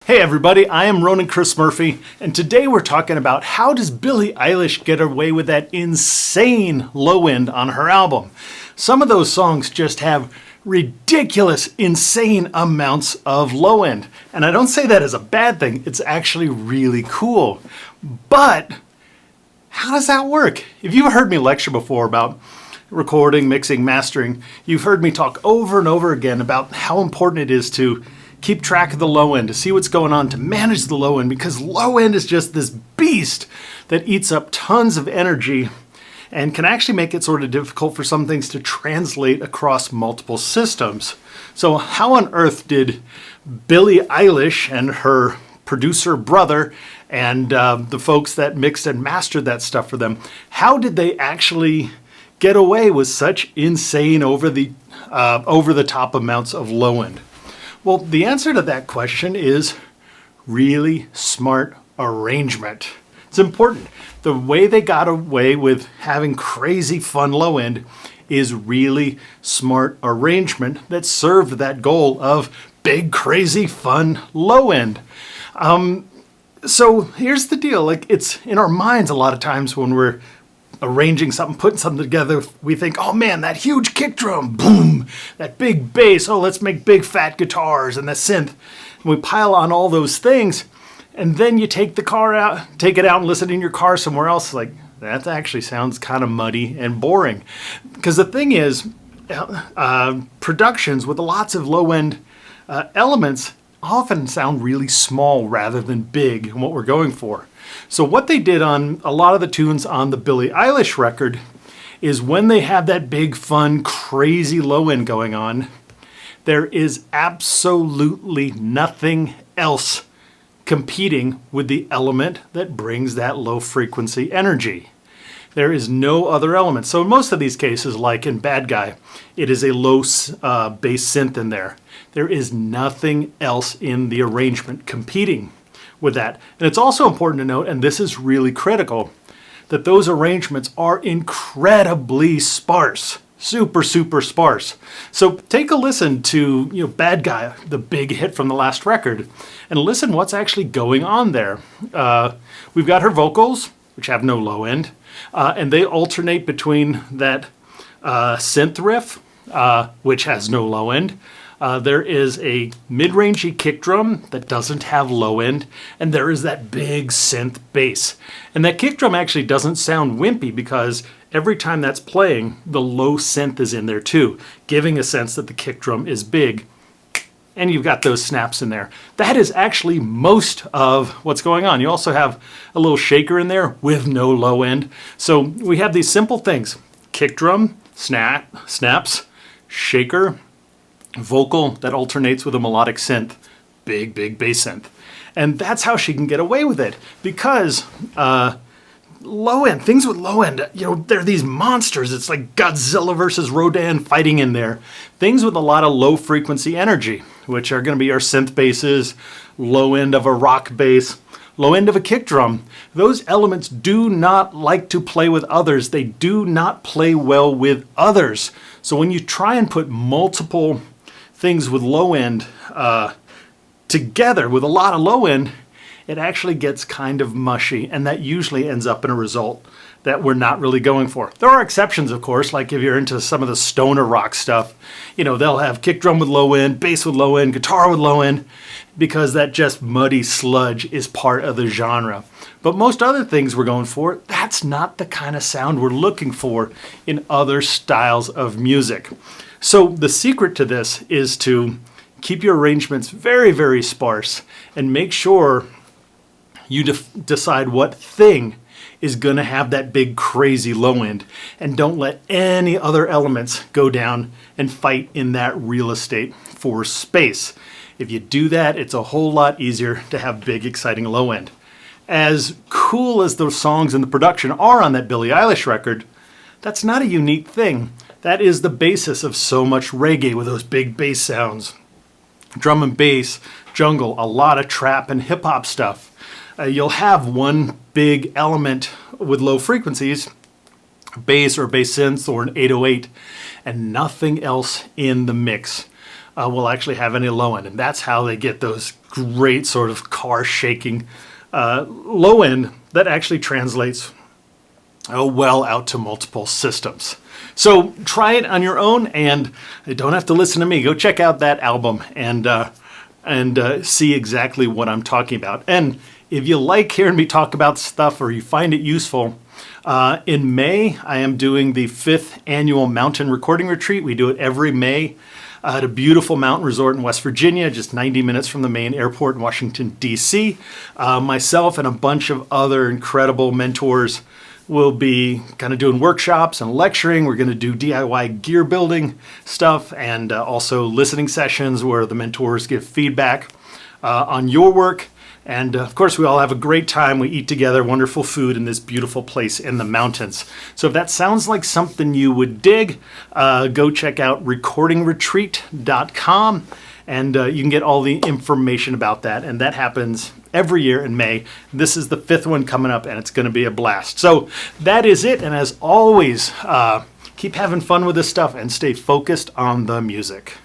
Hey everybody, I am Ronan Chris Murphy, and today we're talking about how does Billie Eilish get away with that insane low end on her album. Some of those songs just have ridiculous, insane amounts of low end. And I don't say that as a bad thing, it's actually really cool. But how does that work? If you've heard me lecture before about recording, mixing, mastering, you've heard me talk over and over again about how important it is to keep track of the low end, to see what's going on, to manage the low end, because low end is just this beast that eats up tons of energy and can actually make it sort of difficult for some things to translate across multiple systems. So how on earth did Billie Eilish and her producer brother and the folks that mixed and mastered that stuff for them, how did they actually get away with such insane over the top amounts of low end? Well, the answer to that question is really smart arrangement. It's important. The way they got away with having crazy fun low end is really smart arrangement that served that goal of big, crazy, fun low end. So here's the deal. Like, it's in our minds a lot of times when we're arranging something, putting something together, we think, oh man, that huge kick drum, boom, that big bass, oh, let's make big fat guitars and the synth. And we pile on all those things, and then you take it out and listen in your car somewhere else, like, that actually sounds kind of muddy and boring. Because the thing is, productions with lots of low-end elements often sound really small rather than big in what we're going for. So what they did on a lot of the tunes on the Billie Eilish record is when they have that big, fun, crazy low end going on, there is absolutely nothing else competing with the element that brings that low frequency energy. There is no other element. So in most of these cases, like in Bad Guy, it is a low bass synth in there. There is nothing else in the arrangement competing with that. And it's also important to note, and this is really critical, that those arrangements are incredibly sparse. Super, super sparse. So take a listen to Bad Guy, the big hit from the last record, and listen what's actually going on there. We've got her vocals, which have no low end, and they alternate between that synth riff, which has no low end. There is a mid-rangey kick drum that doesn't have low end, and there is that big synth bass. And that kick drum actually doesn't sound wimpy because every time that's playing, the low synth is in there too, giving a sense that the kick drum is big. And you've got those snaps in there. That is actually most of what's going on. You also have a little shaker in there with no low end. So we have these simple things: kick drum, snaps, shaker, vocal that alternates with a melodic synth, big bass synth. And that's how she can get away with it, because low end, things with low end, they're these monsters. It's like Godzilla versus Rodan fighting in there. Things with a lot of low frequency energy, which are going to be our synth basses, low end of a rock bass, low end of a kick drum. Those elements do not like to play with others. They do not play well with others. So when you try and put multiple things with low end together with a lot of low end, it actually gets kind of mushy, and that usually ends up in a result that we're not really going for. There are exceptions, of course, like if you're into some of the stoner rock stuff, they'll have kick drum with low end, bass with low end, guitar with low end, because that just muddy sludge is part of the genre. But most other things we're going for, that's not the kind of sound we're looking for in other styles of music. So the secret to this is to keep your arrangements very, very sparse and make sure you decide what thing is going to have that big, crazy low end, and don't let any other elements go down and fight in that real estate for space. If you do that, it's a whole lot easier to have big, exciting low end. As cool as those songs and the production are on that Billie Eilish record, that's not a unique thing. That is the basis of so much reggae, with those big bass sounds. Drum and bass, jungle, a lot of trap and hip hop stuff. You'll have one big element with low frequencies, bass or bass synth or an 808, and nothing else in the mix will actually have any low end. And that's how they get those great sort of car shaking low end that actually translates well out to multiple systems. So try it on your own, and you don't have to listen to me. Go check out that album and see exactly what I'm talking about. And if you like hearing me talk about stuff or you find it useful, in May I am doing the 5th annual mountain recording retreat. We do it every May at a beautiful mountain resort in West Virginia, just 90 minutes from the main airport in Washington, D.C. Myself and a bunch of other incredible mentors will be kind of doing workshops and lecturing. We're going to do DIY gear building stuff and also listening sessions where the mentors give feedback on your work. And of course, we all have a great time. We eat together, wonderful food in this beautiful place in the mountains. So if that sounds like something you would dig, go check out recordingretreat.com. And you can get all the information about that. And that happens every year in May. This is the 5th one coming up, and it's going to be a blast. So that is it. And as always, keep having fun with this stuff and stay focused on the music.